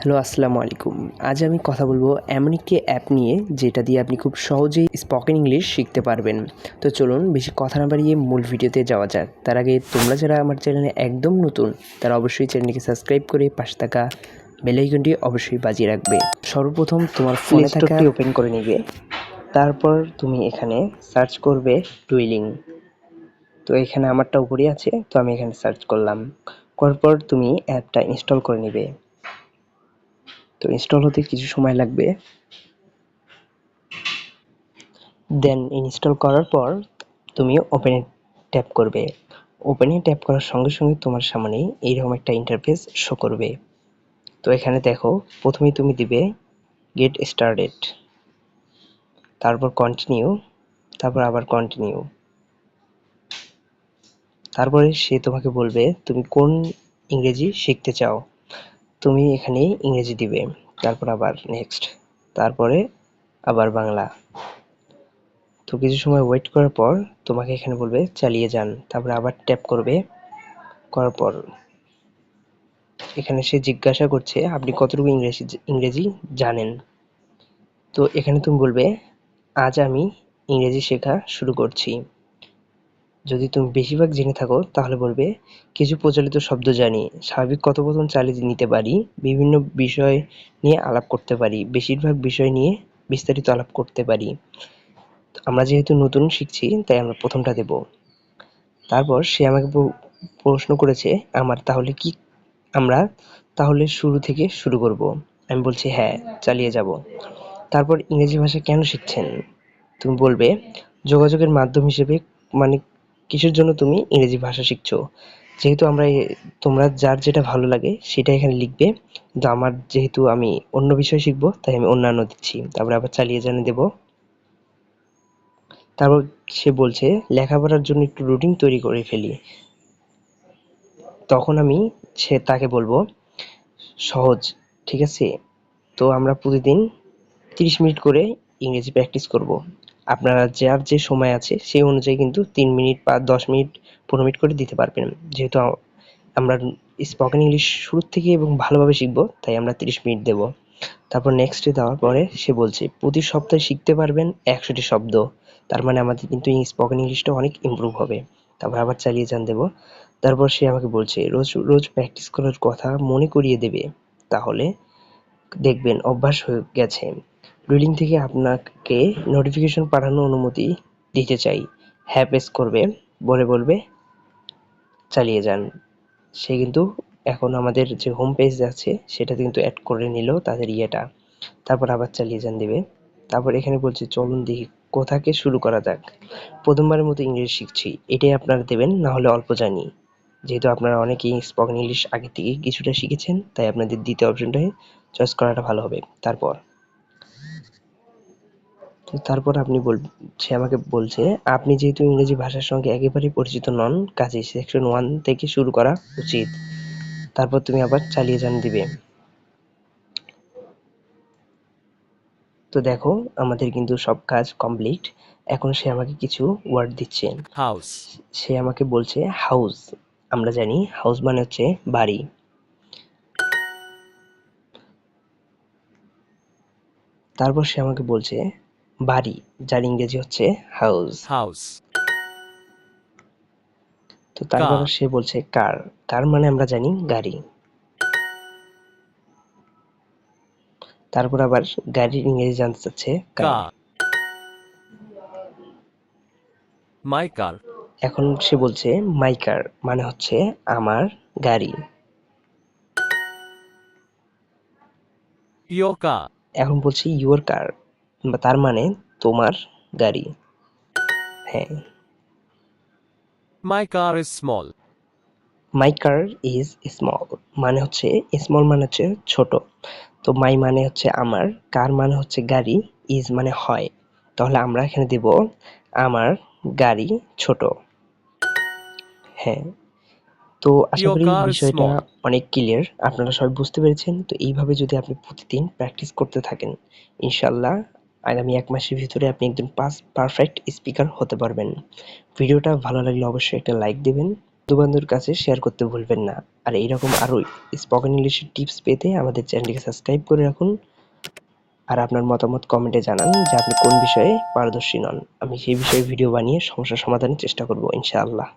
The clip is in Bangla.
হ্যালো, আসসালামু আলাইকুম। আজ আমি কথা বলবো এমন একটি অ্যাপ নিয়ে যেটা দিয়ে আপনি খুব সহজেই স্পোকেন ইংলিশ শিখতে পারবেন। তো চলুন বেশি কথা না বাড়িয়ে মূল ভিডিওতে যাওয়া যাক। তার আগে তোমরা যারা আমার চ্যানেলে একদম নতুন তারা অবশ্যই চ্যানেলটিকে সাবস্ক্রাইব করে পাশে থাকা বেল আইকনটি অবশ্যই বাজিয়ে রাখবে। সর্বপ্রথম তোমার প্লে ফোনে থাকা স্টোরটি ওপেন করে নিবে। তারপর তুমি এখানে সার্চ করবে ডুইলিং। তো এখানে আমারটা উপরেই আছে, তো আমি এখানে সার্চ করলাম। করার পর তুমি অ্যাপটা ইনস্টল করে নিবে। তো ইনস্টল হতে কিছু সময় লাগবে। দেন ইনস্টল করার পর তুমি ওপেনে ট্যাপ করবে। ওপেনে ট্যাপ করার সঙ্গে সঙ্গে তোমার সামনে এইরকম একটা ইন্টারফেস শো করবে। তো এখানে দেখো, প্রথমেই তুমি দিবে গেট স্টার্টেড, তারপর কন্টিনিউ, তারপর আবার কন্টিনিউ। তারপরে সে তোমাকে বলবে তুমি কোন ইংরেজি শিখতে চাও। তুমি এখানে ইংরেজি দিবে, তারপর আবার নেক্সট, তারপরে আবার বাংলা। তো কিছু সময় ওয়েট করার পর তোমাকে এখানে বলবে চালিয়ে যান, তারপরে আবার ট্যাপ করবে। করার পর এখানে সে জিজ্ঞাসা করছে আপনি কতটুকু ইংরেজি জানেন। তো এখানে তুমি বলবে আজ আমি ইংরেজি শেখা শুরু করছি। যদি তুমি বেশিরভাগ জেনে থাকো তাহলে বলবে কিছু প্রচলিত শব্দ জানি, স্বাভাবিক কথোপকথন চালিয়ে নিতে পারি, বিভিন্ন বিষয় নিয়ে আলাপ করতে পারি, বেশিরভাগ বিষয় নিয়ে বিস্তারিত আলাপ করতে পারি। আমরা যেহেতু নতুন শিখছি তাই আমরা প্রথমটা দেব। তারপর সে আমাকে প্রশ্ন করেছে আমরা তাহলে শুরু থেকে শুরু করব। আমি বলছি হ্যাঁ, চালিয়ে যাব। তারপর ইংরেজি ভাষা কেন শিখছেন? তুমি বলবে যোগাযোগের মাধ্যম হিসেবে, মানে কিসের জন্য তুমি ইংরেজি ভাষা শিখছো। যেহেতু তোমরা যার যেটা ভালো লাগে সেটা এখানে লিখবে। কিন্তু আমার যেহেতু আমি অন্য বিষয় শিখবো তাই আমি অন্যান্য দিচ্ছি। তারপরে আবার চালিয়ে যান দেব। তারপর সে বলছে লেখাপড়ার জন্য একটু রুটিন তৈরি করে ফেলি। তখন আমি তাকে বলবো সহজ, ঠিক আছে। তো আমরা প্রতিদিন 30 মিনিট করে ইংরেজি প্র্যাকটিস করব। আপনারা যার যে সময় আছে সেই অনুযায়ী কিন্তু 3 মিনিট বা 10 মিনিট 15 মিনিট করে দিতে পারবেন। যেহেতু আমরা স্পোকেন ইংলিশ শুরু থেকে এবং ভালোভাবে শিখবো তাই আমরা 30 মিনিট দেব। তারপর নেক্সটে দেওয়ার পরে সে বলছে প্রতি সপ্তাহে শিখতে পারবেন 100টি শব্দ। তার মানে আমাদের কিন্তু স্পোকেন ইংলিশটা অনেক ইমপ্রুভ হবে। তারপর আবার চালিয়ে যান দেব। তারপর সে আমাকে বলছে রোজ রোজ প্র্যাকটিস করার কথা মনে করিয়ে দেবে, তাহলে দেখবেন অভ্যাস হয়ে গেছে। রিডিং থেকে আপনাকে নোটিফিকেশন পাঠানোর অনুমতি দিতে চাই, হ্যাঁ প্রেস করবে, বলবে চালিয়ে যান। সে কিন্তু এখন আমাদের যে হোম পেজ আছে সেটাতে কিন্তু অ্যাড করে নিল তাদের ইয়েটা। তারপর আবার চালিয়ে যান দিবে। তারপর এখানে বলছে চলুন দেখি কোথাকে শুরু করা যাক। প্রথমবারের মতো ইংরেজি শিখছি, এটাই আপনারা দেবেন, না হলে অল্প জানি। যেহেতু আপনারা অনেকেই স্পোকেন ইংলিশ আগে থেকে কিছুটা শিখেছেন তাই আপনাদের দ্বিতীয় অপশনটাই চয়েস করাটা ভালো হবে। তারপর সে আমাকে বলছে আপনি যেহেতু ইংরেজি ভাষার সঙ্গে একেবারেই পরিচিত নন, কাজেই সেকশন 1 থেকে শুরু করা উচিত। তারপর তুমি আবার চালিয়ে যান দিবে। তো দেখো আমাদের কিন্তু সব কাজ কমপ্লিট। এখন সে আমাকে কিছু ওয়ার্ড দিচ্ছে। হাউস, সে আমাকে বলছে হাউস। আমরা জানি হাউস মানে হচ্ছে বাড়ি। তারপর সে আমাকে বলছে বাড়ি, যার ইংরেজি হচ্ছে হাউস। হাউস, তো তারপর car, সে বলছে কার। কার মানে আমরা জানি গাড়ি। তারপর আবার গাড়ির ইংরেজি জানতে চাচ্ছে কার। car, my car, এখন সে বলছে মাই কার মানে হচ্ছে আমার গাড়ি। your car, এখন বলছে ইউর কার, তার মানে তোমার গাড়ি। হ্যাঁ, my car is small, my car is small মানে হচ্ছে, স্মল মানে হচ্ছে ছোট। তো মাই মানে হচ্ছে আমার, কার মানে হচ্ছে গাড়ি, ইজ মানে হয়। তাহলে আমরা এখানে দেব আমার গাড়ি ছোট। হ্যাঁ, তো আশা your করি car is বিষয়টা small. অনেক ক্লিয়ার, আপনারা সবাই বুঝতে পেরেছেন। তো এইভাবে যদি আপনি প্রতিদিন প্র্যাকটিস করতে থাকেন, ইনশাল্লাহ আগামী 1 মাসের ভিতরে আপনি একজন পারফেক্ট স্পিকার হতে পারবেন। ভিডিওটা ভালো লাগলে অবশ্যই একটা লাইক দেবেন। বন্ধুবান্ধবের কাছে শেয়ার করতে ভুলবেন না। আর এইরকম আরও স্পোকেন ইংলিশের টিপস পেতে আমাদের চ্যানেলটিকে সাবস্ক্রাইব করে রাখুন। আর আপনার মতামত কমেন্টে জানান যে আপনি কোন বিষয়ে পারদর্শী নন। আমি সেই বিষয়ে ভিডিও বানিয়ে সমস্যার সমাধানের চেষ্টা করব ইনশাআল্লাহ।